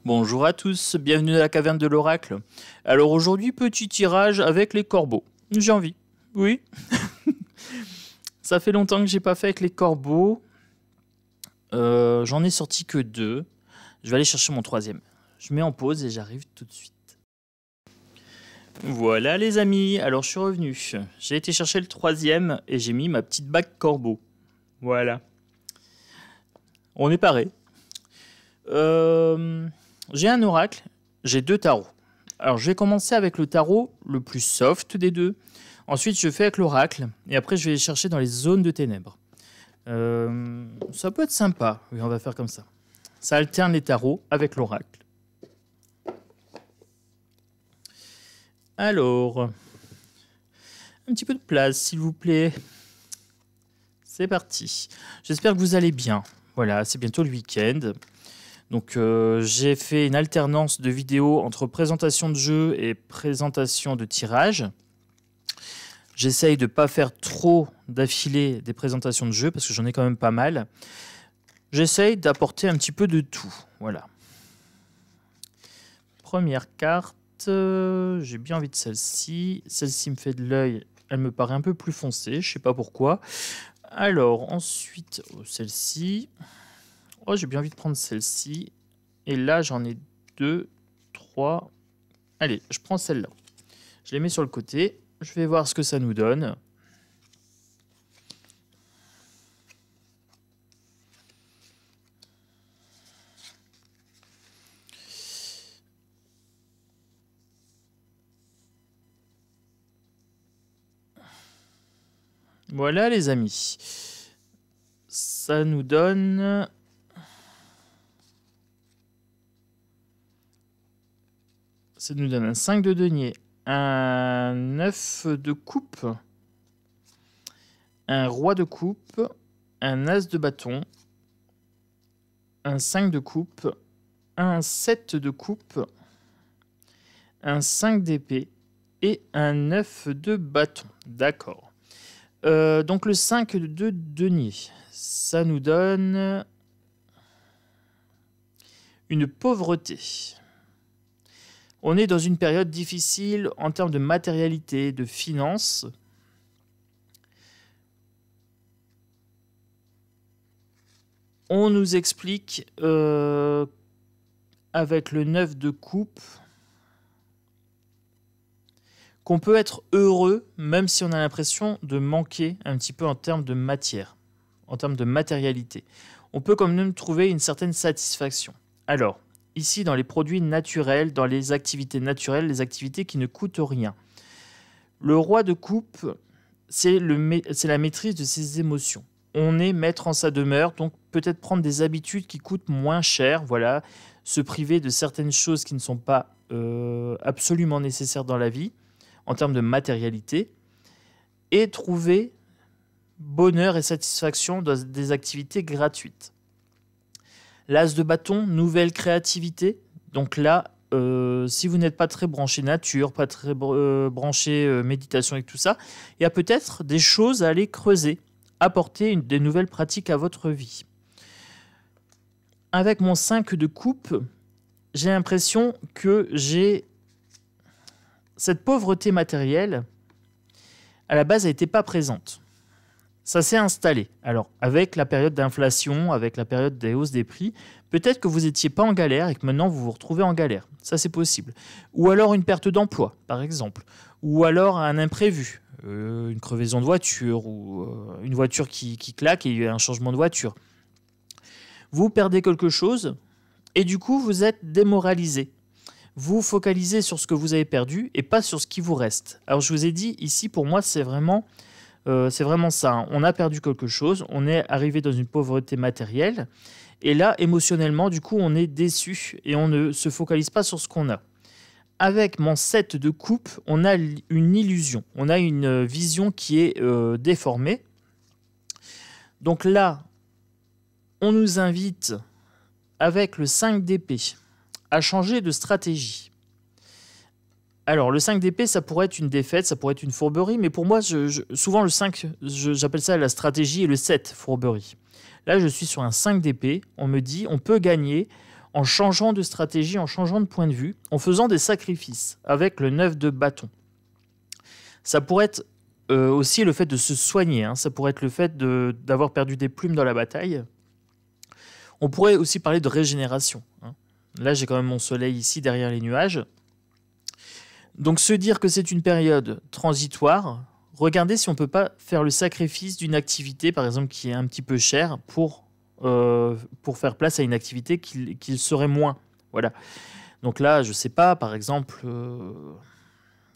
Bonjour à tous, bienvenue à la caverne de l'oracle. Alors aujourd'hui, petit tirage avec les corbeaux. J'ai envie, oui. Ça fait longtemps que j'ai pas fait avec les corbeaux. J'en ai sorti que 2. Je vais aller chercher mon 3e. Je mets en pause et j'arrive tout de suite. Voilà les amis, alors je suis revenu. J'ai été chercher le 3e et j'ai mis ma petite bague corbeau. Voilà. On est paré. J'ai un oracle, j'ai 2 tarots. Alors je vais commencer avec le tarot le plus soft des 2. Ensuite je fais avec l'oracle et après je vais les chercher dans les zones de ténèbres. Ça peut être sympa, oui on va faire comme ça. Ça alterne les tarots avec l'oracle. Alors, un petit peu de place s'il vous plaît. C'est parti. J'espère que vous allez bien. Voilà, c'est bientôt le week-end. Donc j'ai fait une alternance de vidéos entre présentation de jeu et présentation de tirage. J'essaye de ne pas faire trop d'affilée des présentations de jeu parce que j'en ai quand même pas mal. J'essaye d'apporter un petit peu de tout. Voilà. Première carte, j'ai bien envie de celle-ci. Celle-ci me fait de l'œil, elle me paraît un peu plus foncée, je ne sais pas pourquoi. Alors ensuite, celle-ci. Oh, j'ai bien envie de prendre celle-ci. Et là, j'en ai 2, 3. Allez, je prends celle-là. Je les mets sur le côté. Je vais voir ce que ça nous donne. Voilà les amis. Ça nous donne... Ça nous donne un 5 de denier, un 9 de coupe, un roi de coupe, un as de bâton, un 5 de coupe, un 7 de coupe, un 5 d'épée et un 9 de bâton. D'accord. Donc le 5 de denier, ça nous donne une pauvreté. On est dans une période difficile en termes de matérialité, de finances. On nous explique avec le 9 de coupe qu'on peut être heureux même si on a l'impression de manquer un petit peu en termes de matière, en termes de matérialité. On peut quand même trouver une certaine satisfaction. Alors, ici, dans les produits naturels, dans les activités naturelles, les activités qui ne coûtent rien. Le roi de coupe, c'est la maîtrise de ses émotions. On est maître en sa demeure, donc peut-être prendre des habitudes qui coûtent moins cher, voilà, se priver de certaines choses qui ne sont pas absolument nécessaires dans la vie, en termes de matérialité, et trouver bonheur et satisfaction dans des activités gratuites. L'as de bâton, nouvelle créativité. Donc là, si vous n'êtes pas très branché nature, pas très branché méditation et tout ça, il y a peut-être des choses à aller creuser, apporter des nouvelles pratiques à votre vie. Avec mon 5 de coupe, j'ai l'impression que j'ai cette pauvreté matérielle, à la base, elle n'était pas présente. Ça s'est installé. Alors, avec la période d'inflation, avec la période des hausses des prix, peut-être que vous n'étiez pas en galère et que maintenant vous vous retrouvez en galère. Ça, c'est possible. Ou alors une perte d'emploi, par exemple. Ou alors un imprévu, une crevaison de voiture ou une voiture qui claque et il y a un changement de voiture. Vous perdez quelque chose et du coup, vous êtes démoralisé. Vous focalisez sur ce que vous avez perdu et pas sur ce qui vous reste. Alors, je vous ai dit, ici, pour moi, c'est vraiment ça. Hein. On a perdu quelque chose, on est arrivé dans une pauvreté matérielle. Et là, émotionnellement, du coup, on est déçu et on ne se focalise pas sur ce qu'on a. Avec mon 7 de coupe, on a une illusion. On a une vision qui est déformée. Donc là, on nous invite, avec le 5 d'épée, à changer de stratégie. Alors, le 5 d'épée, ça pourrait être une défaite, ça pourrait être une fourberie, mais pour moi, souvent le 5, j'appelle ça la stratégie, et le 7, fourberie. Là, je suis sur un 5 d'épée, on me dit, on peut gagner, en changeant de stratégie, en changeant de point de vue, en faisant des sacrifices avec le 9 de bâton. Ça pourrait être aussi le fait de se soigner, hein. Ça pourrait être le fait d'avoir perdu des plumes dans la bataille. On pourrait aussi parler de régénération, hein. Là, j'ai quand même mon soleil ici derrière les nuages. Donc, se dire que c'est une période transitoire, regardez si on ne peut pas faire le sacrifice d'une activité, par exemple, qui est un petit peu chère pour faire place à une activité qui serait moins. Voilà. Donc là, je ne sais pas, par exemple,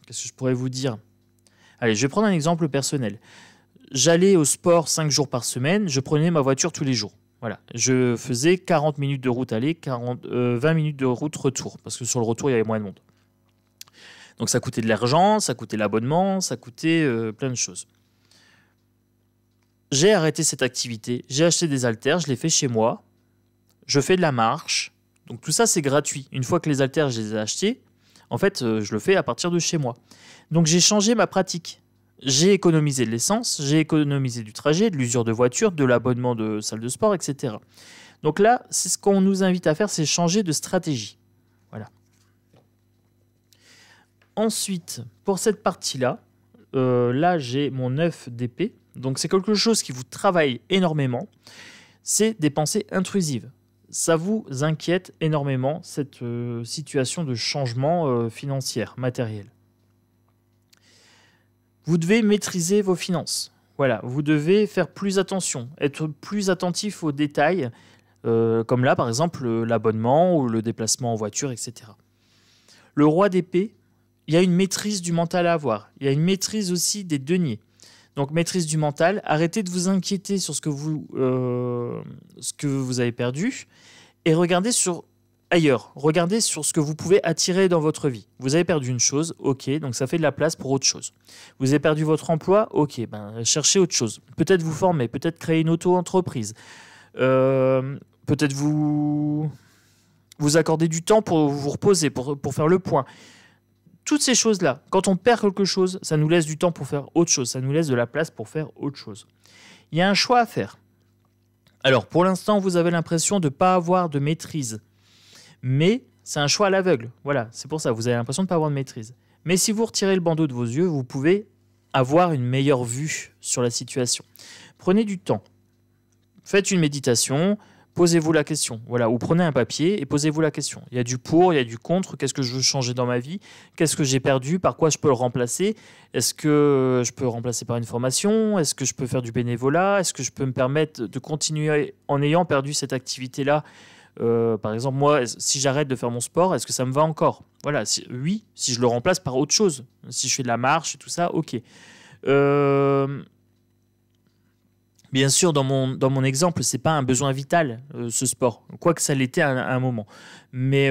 qu'est-ce que je pourrais vous dire? Allez, je vais prendre un exemple personnel. J'allais au sport 5 jours par semaine, je prenais ma voiture tous les jours. Voilà. Je faisais 40 minutes de route aller, 20 minutes de route retour, parce que sur le retour, il y avait moins de monde. Donc ça coûtait de l'argent, ça coûtait l'abonnement, ça coûtait plein de choses. J'ai arrêté cette activité, j'ai acheté des haltères, je les fais chez moi, je fais de la marche. Donc tout ça, c'est gratuit. Une fois que les haltères, je les ai achetés, en fait, je le fais à partir de chez moi. Donc j'ai changé ma pratique. J'ai économisé de l'essence, j'ai économisé du trajet, de l'usure de voiture, de l'abonnement de salle de sport, etc. Donc là, c'est ce qu'on nous invite à faire, c'est changer de stratégie. Voilà. Ensuite, pour cette partie-là, là j'ai mon 9 d'épée. Donc c'est quelque chose qui vous travaille énormément. C'est des pensées intrusives. Ça vous inquiète énormément, cette situation de changement financier, matériel. Vous devez maîtriser vos finances. Voilà, vous devez faire plus attention, être plus attentif aux détails, comme là par exemple l'abonnement ou le déplacement en voiture, etc. Le roi d'épée, il y a une maîtrise du mental à avoir. Il y a une maîtrise aussi des deniers. Donc maîtrise du mental, arrêtez de vous inquiéter sur ce que vous avez perdu et regardez ailleurs. Regardez sur ce que vous pouvez attirer dans votre vie. Vous avez perdu une chose, ok, donc ça fait de la place pour autre chose. Vous avez perdu votre emploi, ok, cherchez autre chose. Peut-être vous former, peut-être créer une auto-entreprise. Peut-être vous accorder du temps pour vous reposer, pour faire le point. Toutes ces choses-là, quand on perd quelque chose, ça nous laisse du temps pour faire autre chose. Ça nous laisse de la place pour faire autre chose. Il y a un choix à faire. Alors, pour l'instant, vous avez l'impression de ne pas avoir de maîtrise. Mais c'est un choix à l'aveugle. Voilà, c'est pour ça, vous avez l'impression de ne pas avoir de maîtrise. Mais si vous retirez le bandeau de vos yeux, vous pouvez avoir une meilleure vue sur la situation. Prenez du temps. Faites une méditation, posez-vous la question. Voilà, ou prenez un papier et posez-vous la question. Il y a du pour, il y a du contre. Qu'est-ce que je veux changer dans ma vie? Qu'est-ce que j'ai perdu? Par quoi je peux le remplacer? Est-ce que je peux le remplacer par une formation? Est-ce que je peux faire du bénévolat? Est-ce que je peux me permettre de continuer en ayant perdu cette activité-là? Par exemple, moi, si j'arrête de faire mon sport, est-ce que ça me va encore? Voilà, oui, si je le remplace par autre chose. Si je fais de la marche et tout ça, ok. Bien sûr, dans mon exemple, ce n'est pas un besoin vital, ce sport, quoique ça l'était à un moment. Mais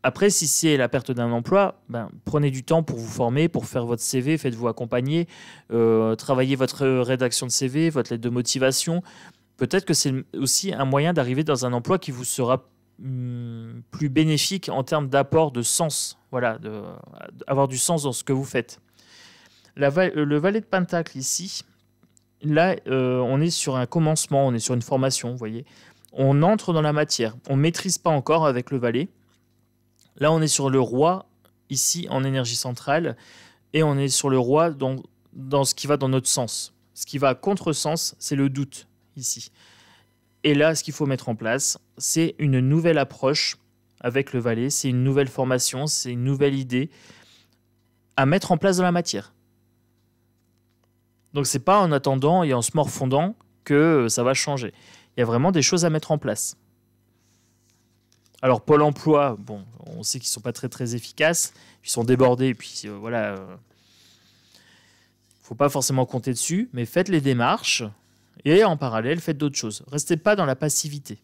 après, si c'est la perte d'un emploi, prenez du temps pour vous former, pour faire votre CV, faites-vous accompagner, travaillez votre rédaction de CV, votre lettre de motivation. Peut-être que c'est aussi un moyen d'arriver dans un emploi qui vous sera plus bénéfique en termes d'apport de sens. Voilà, avoir du sens dans ce que vous faites. Le valet de Pentacle ici, là, on est sur un commencement, on est sur une formation, vous voyez. On entre dans la matière. On ne maîtrise pas encore avec le valet. Là, on est sur le roi, ici, en énergie centrale, et on est sur le roi dans ce qui va dans notre sens. Ce qui va à contre-sens, c'est le doute, ici. Et là, ce qu'il faut mettre en place, c'est une nouvelle approche avec le valet, c'est une nouvelle formation, c'est une nouvelle idée à mettre en place dans la matière. Donc, ce n'est pas en attendant et en se morfondant que ça va changer. Il y a vraiment des choses à mettre en place. Alors, Pôle emploi, bon, on sait qu'ils ne sont pas très, très efficaces. Ils sont débordés, et puis voilà. Faut pas forcément compter dessus, mais faites les démarches et en parallèle, faites d'autres choses. Restez pas dans la passivité.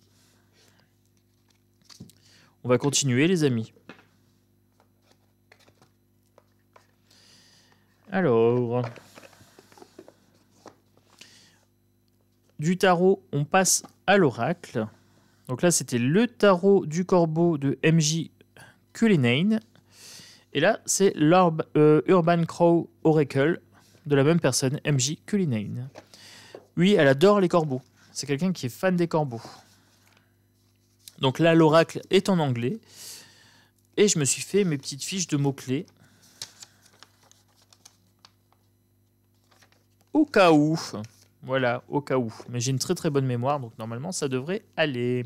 On va continuer, les amis. Alors, du tarot, on passe à l'oracle. Donc là, c'était le tarot du corbeau de MJ Cullinane. Et là, c'est l'Urban Crow Oracle de la même personne, MJ Cullinane. Oui, elle adore les corbeaux. C'est quelqu'un qui est fan des corbeaux. Donc là, l'oracle est en anglais. Et je me suis fait mes petites fiches de mots-clés. Au cas où. Voilà, au cas où. Mais j'ai une très très bonne mémoire, donc normalement ça devrait aller.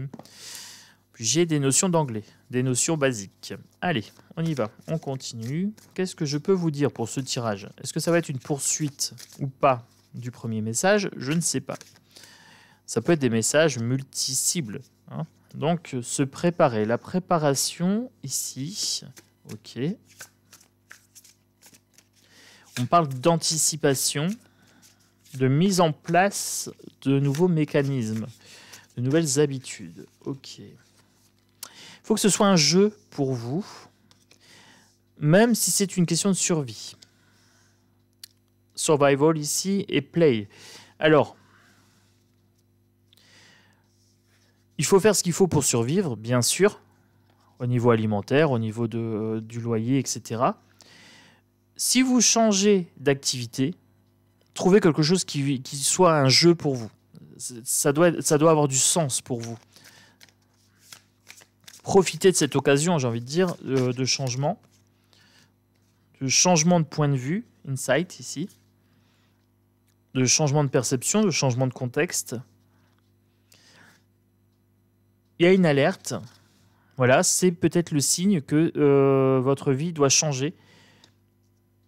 Puis j'ai des notions d'anglais, des notions basiques. Allez, on y va, on continue. Qu'est-ce que je peux vous dire pour ce tirage? Est-ce que ça va être une poursuite ou pas du premier message? Je ne sais pas. Ça peut être des messages multi-cibles, hein. Donc, se préparer. La préparation, ici. OK. On parle d'anticipation, de mise en place de nouveaux mécanismes, de nouvelles habitudes. OK. Il faut que ce soit un jeu pour vous, même si c'est une question de survie. Survival ici et play. Alors, il faut faire ce qu'il faut pour survivre, bien sûr, au niveau alimentaire, au niveau du loyer, etc. Si vous changez d'activité, trouvez quelque chose qui soit un jeu pour vous. Ça doit avoir du sens pour vous. Profitez de cette occasion, j'ai envie de dire, de changement de point de vue, insight ici, de changement de perception, de changement de contexte. Il y a une alerte. Voilà, c'est peut-être le signe que votre vie doit changer.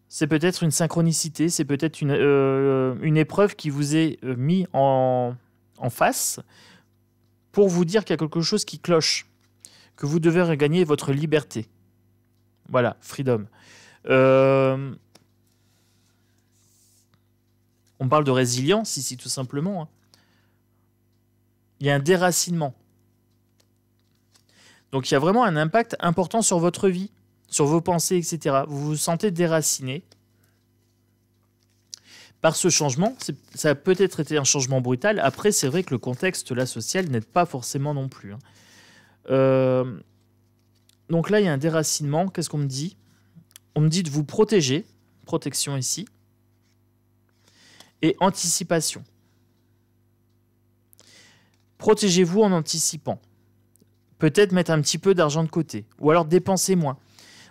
C'est peut-être une synchronicité, c'est peut-être une épreuve qui vous est mise en face pour vous dire qu'il y a quelque chose qui cloche, que vous devez regagner votre liberté. Voilà, freedom. On parle de résilience ici, tout simplement. Il y a un déracinement. Donc il y a vraiment un impact important sur votre vie, sur vos pensées, etc. Vous vous sentez déraciné par ce changement. Ça a peut-être été un changement brutal. Après, c'est vrai que le contexte là, social n'aide pas forcément non plus. Donc là, il y a un déracinement. Qu'est-ce qu'on me dit? On me dit de vous protéger. Protection ici. Et anticipation. Protégez-vous en anticipant. Peut-être mettre un petit peu d'argent de côté. Ou alors dépenser moins.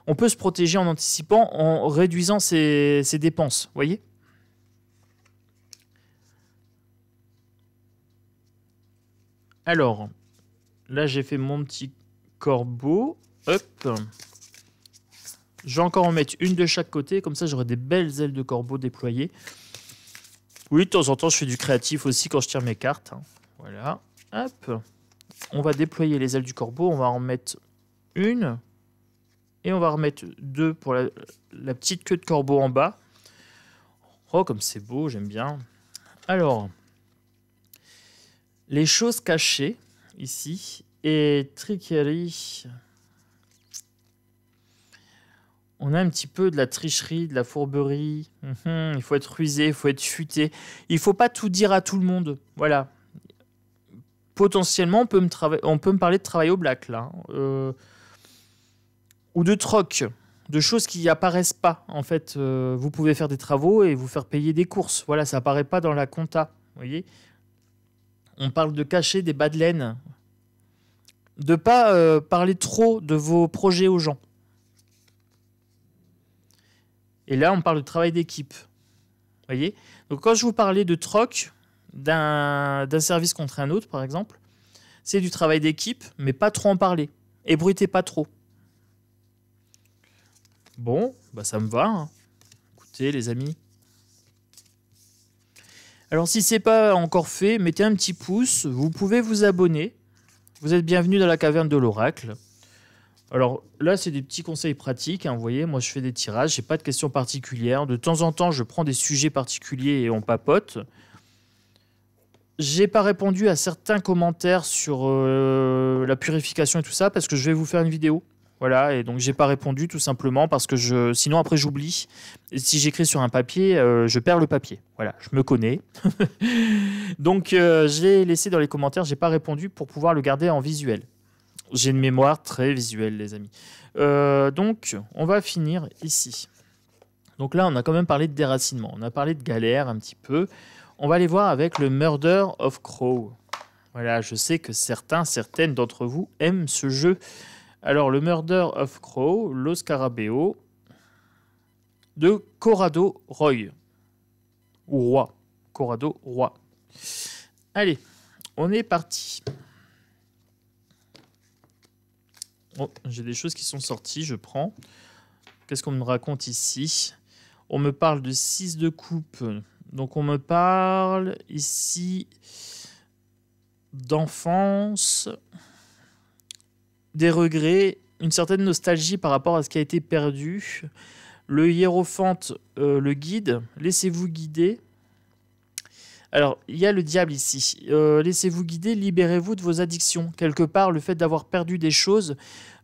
On peut se protéger en anticipant en réduisant ses dépenses. Vous voyez? Alors, là, j'ai fait mon petit corbeau. Hop. Je vais encore en mettre une de chaque côté. Comme ça, j'aurai des belles ailes de corbeau déployées. Oui, de temps en temps, je fais du créatif aussi quand je tire mes cartes. Voilà. Hop. On va déployer les ailes du corbeau. On va en mettre une. Et on va remettre deux pour la petite queue de corbeau en bas. Oh, comme c'est beau, j'aime bien. Alors, les choses cachées, ici, et trickerie. On a un petit peu de la tricherie, de la fourberie. Il faut être rusé, il faut être futé. Il ne faut pas tout dire à tout le monde. Voilà. Potentiellement, on peut me parler de travail au black, là. Ou de troc, de choses qui apparaissent pas. En fait, vous pouvez faire des travaux et vous faire payer des courses. Voilà, ça apparaît pas dans la compta. Vous voyez? On parle de cacher des bas de laine. De pas parler trop de vos projets aux gens. Et là, on parle de travail d'équipe. Vous voyez? Donc, quand je vous parlais de troc, d'un service contre un autre, par exemple, c'est du travail d'équipe, mais pas trop en parler. Ébruitez pas trop. Bon, bah ça me va. Hein. Écoutez, les amis. Alors, si ce n'est pas encore fait, mettez un petit pouce. Vous pouvez vous abonner. Vous êtes bienvenus dans la caverne de l'oracle. Alors là, c'est des petits conseils pratiques. Hein. Vous voyez, moi, je fais des tirages. Je n'ai pas de questions particulières. De temps en temps, je prends des sujets particuliers et on papote. J'ai pas répondu à certains commentaires sur la purification et tout ça parce que je vais vous faire une vidéo. Voilà, et donc j'ai pas répondu tout simplement parce que sinon après j'oublie. Et si j'écris sur un papier, je perds le papier. Voilà, je me connais. Donc j'ai laissé dans les commentaires, j'ai pas répondu pour pouvoir le garder en visuel. J'ai une mémoire très visuelle, les amis. Donc on va finir ici. Donc là, on a quand même parlé de déracinement. On a parlé de galère un petit peu. On va aller voir avec le Murder of Crow. Voilà, je sais que certaines d'entre vous aiment ce jeu. Alors, le Murder of Crow, Los Scarabeo de Corrado Roy. Ou Roi. Corrado Roi. Allez, on est parti. Oh, j'ai des choses qui sont sorties, je prends. Qu'est-ce qu'on me raconte ici? On me parle de 6 de coupe. Donc on me parle ici d'enfance, des regrets, une certaine nostalgie par rapport à ce qui a été perdu. Le hiérophante, le guide, laissez-vous guider. Alors, il y a le diable ici. Laissez-vous guider, libérez-vous de vos addictions. Quelque part, le fait d'avoir perdu des choses,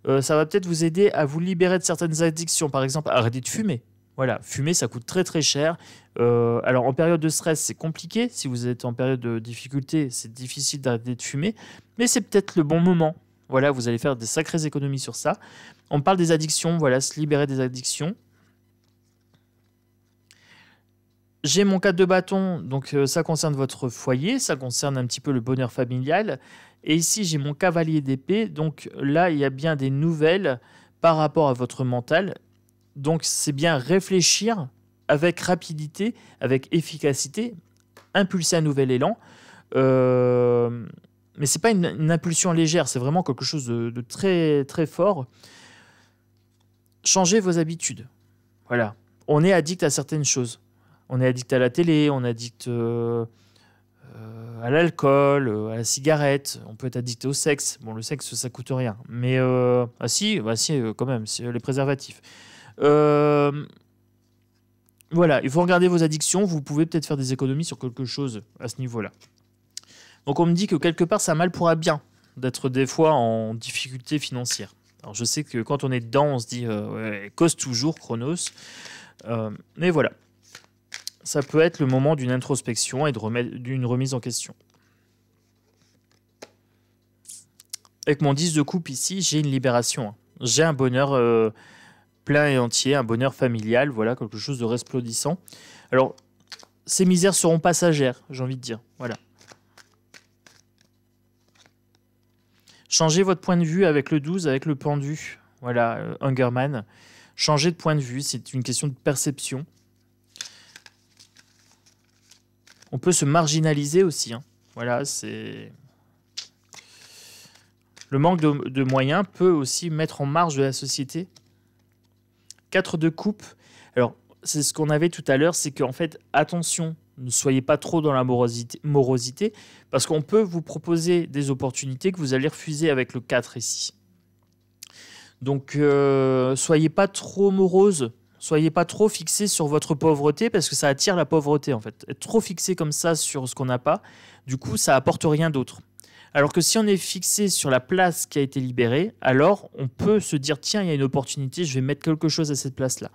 ça va peut-être vous aider à vous libérer de certaines addictions. Par exemple, arrêtez de fumer. Voilà, fumer, ça coûte très très cher. Alors, en période de stress, c'est compliqué. Si vous êtes en période de difficulté, c'est difficile d'arrêter de fumer. Mais c'est peut-être le bon moment. Voilà, vous allez faire des sacrées économies sur ça. On parle des addictions, voilà, se libérer des addictions. J'ai mon 4 de bâton, donc ça concerne votre foyer, ça concerne un petit peu le bonheur familial. Et ici, j'ai mon cavalier d'épée, donc là, il y a bien des nouvelles par rapport à votre mental. Donc, c'est bien réfléchir avec rapidité, avec efficacité, impulser un nouvel élan. Mais ce n'est pas une impulsion légère, c'est vraiment quelque chose de très, très fort. Changez vos habitudes. Voilà. On est addict à certaines choses. On est addict à la télé, on est addict à l'alcool, à la cigarette. On peut être addict au sexe. Bon, le sexe, ça coûte rien. Mais, quand même, c'est les préservatifs. Voilà, il faut regarder vos addictions. Vous pouvez peut-être faire des économies sur quelque chose à ce niveau-là. Donc, on me dit que quelque part, ça mal pour un bien d'être des fois en difficulté financière. Alors, je sais que quand on est dedans, on se dit cause toujours, Chronos. Mais voilà. Ça peut être le moment d'une introspection et d'une remise en question. Avec mon 10 de coupe ici, j'ai une libération. J'ai un bonheur plein et entier, un bonheur familial, voilà, quelque chose de resplendissant. Alors, ces misères seront passagères, j'ai envie de dire. Voilà. Changez votre point de vue avec le 12, avec le pendu. Voilà, Hungerman. Changez de point de vue, c'est une question de perception. On peut se marginaliser aussi. Hein. Voilà, c'est... Le manque de moyens peut aussi mettre en marge de la société. 4 de coupe. Alors, c'est ce qu'on avait tout à l'heure, c'est qu'en fait, attention, ne soyez pas trop dans la morosité, parce qu'on peut vous proposer des opportunités que vous allez refuser avec le 4 ici. Donc, soyez pas trop morose. Soyez pas trop fixé sur votre pauvreté parce que ça attire la pauvreté en fait. Être trop fixé comme ça sur ce qu'on n'a pas, du coup, ça apporte rien d'autre. Alors que si on est fixé sur la place qui a été libérée, alors on peut se dire tiens, il y a une opportunité, je vais mettre quelque chose à cette place-là.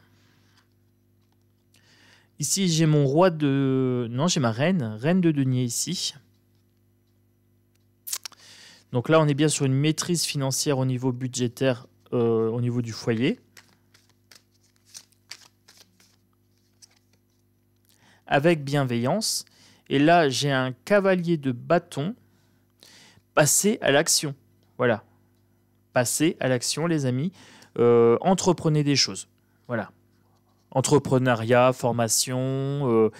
Ici, j'ai mon roi de... Non, j'ai ma reine de denier ici. Donc là, on est bien sur une maîtrise financière au niveau budgétaire, au niveau du foyer. Avec bienveillance. Et là, j'ai un cavalier de bâton. Passez à l'action. Voilà. Passez à l'action, les amis. Entreprenez des choses. Voilà. Entrepreneuriat, formation,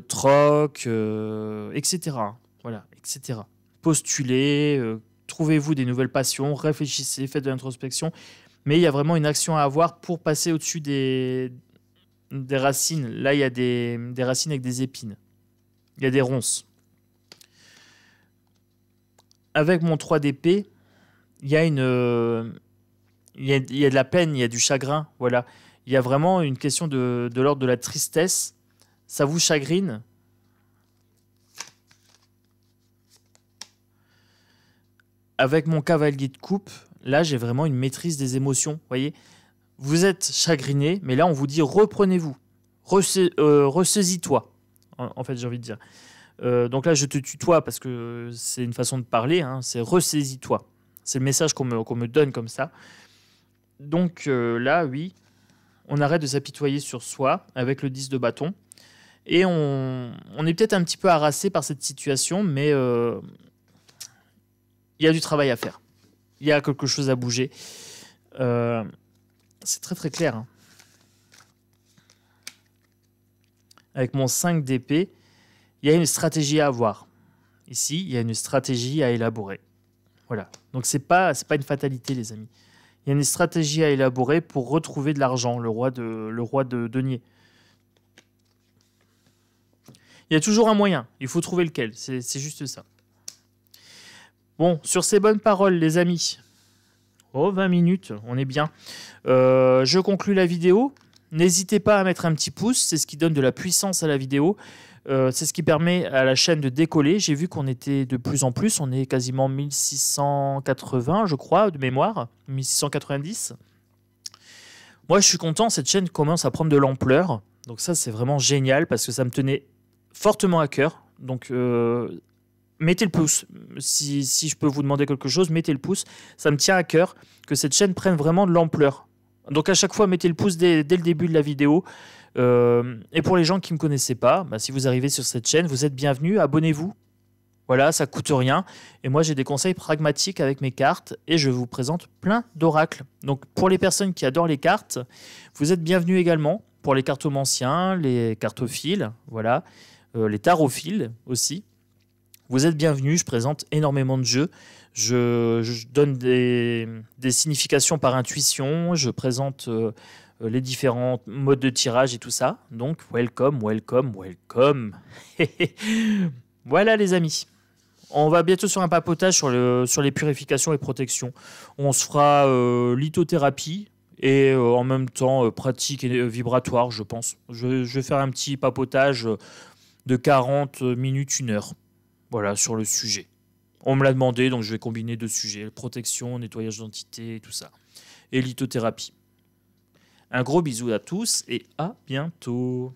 troc, etc. Voilà, etc. Postulez, trouvez-vous des nouvelles passions, réfléchissez, faites de l'introspection. Mais il y a vraiment une action à avoir pour passer au-dessus des racines. Là, il y a des racines avec des épines. Il y a des ronces. Avec mon 3 d'épée, il y a de la peine, il y a du chagrin. Voilà. Il y a vraiment une question de l'ordre de la tristesse. Ça vous chagrine. Avec mon cavalier de coupe, là, j'ai vraiment une maîtrise des émotions. Voyez, vous êtes chagriné, mais là, on vous dit reprenez-vous. Ressaisis-toi. En fait, j'ai envie de dire. Donc là, je te tutoie parce que c'est une façon de parler. Hein, c'est ressaisis-toi. C'est le message qu'on me donne comme ça. Donc là, oui, on arrête de s'apitoyer sur soi avec le 10 de bâton. Et on est peut-être un petit peu harassé par cette situation, mais il y a du travail à faire. Il y a quelque chose à bouger. C'est très très clair. Hein. Avec mon 5 d'épée, il y a une stratégie à avoir. Ici, il y a une stratégie à élaborer. Voilà. Donc, c'est pas une fatalité, les amis. Il y a une stratégie à élaborer pour retrouver de l'argent, le roi de denier. Il y a toujours un moyen. Il faut trouver lequel. C'est juste ça. Bon, sur ces bonnes paroles, les amis. Oh, 20 minutes, on est bien. Je conclus la vidéo. N'hésitez pas à mettre un petit pouce. C'est ce qui donne de la puissance à la vidéo. C'est ce qui permet à la chaîne de décoller. J'ai vu qu'on était de plus en plus. On est quasiment 1680, je crois, de mémoire. 1690. Moi, je suis content. Cette chaîne commence à prendre de l'ampleur. Donc ça, c'est vraiment génial parce que ça me tenait fortement à cœur. Donc, mettez le pouce. Si je peux vous demander quelque chose, mettez le pouce. Ça me tient à cœur que cette chaîne prenne vraiment de l'ampleur. Donc, à chaque fois, mettez le pouce dès le début de la vidéo. Et pour les gens qui ne me connaissaient pas, bah, si vous arrivez sur cette chaîne, vous êtes bienvenus. Abonnez-vous. Voilà, ça ne coûte rien. Et moi, j'ai des conseils pragmatiques avec mes cartes et je vous présente plein d'oracles. Donc, pour les personnes qui adorent les cartes, vous êtes bienvenus également. Pour les cartomanciens, les cartophiles, voilà, les tarophiles aussi. Vous êtes bienvenus, je présente énormément de jeux. Je donne des significations par intuition. Je présente les différents modes de tirage et tout ça. Donc, welcome, welcome, welcome. Voilà les amis. On va bientôt sur un papotage sur les purifications et protections. On se fera lithothérapie et en même temps pratique et vibratoire, je pense. Je vais faire un petit papotage de 40 minutes, 1 heure. Voilà, sur le sujet. On me l'a demandé, donc je vais combiner 2 sujets. Protection, nettoyage d'identité et tout ça. Et lithothérapie. Un gros bisou à tous et à bientôt.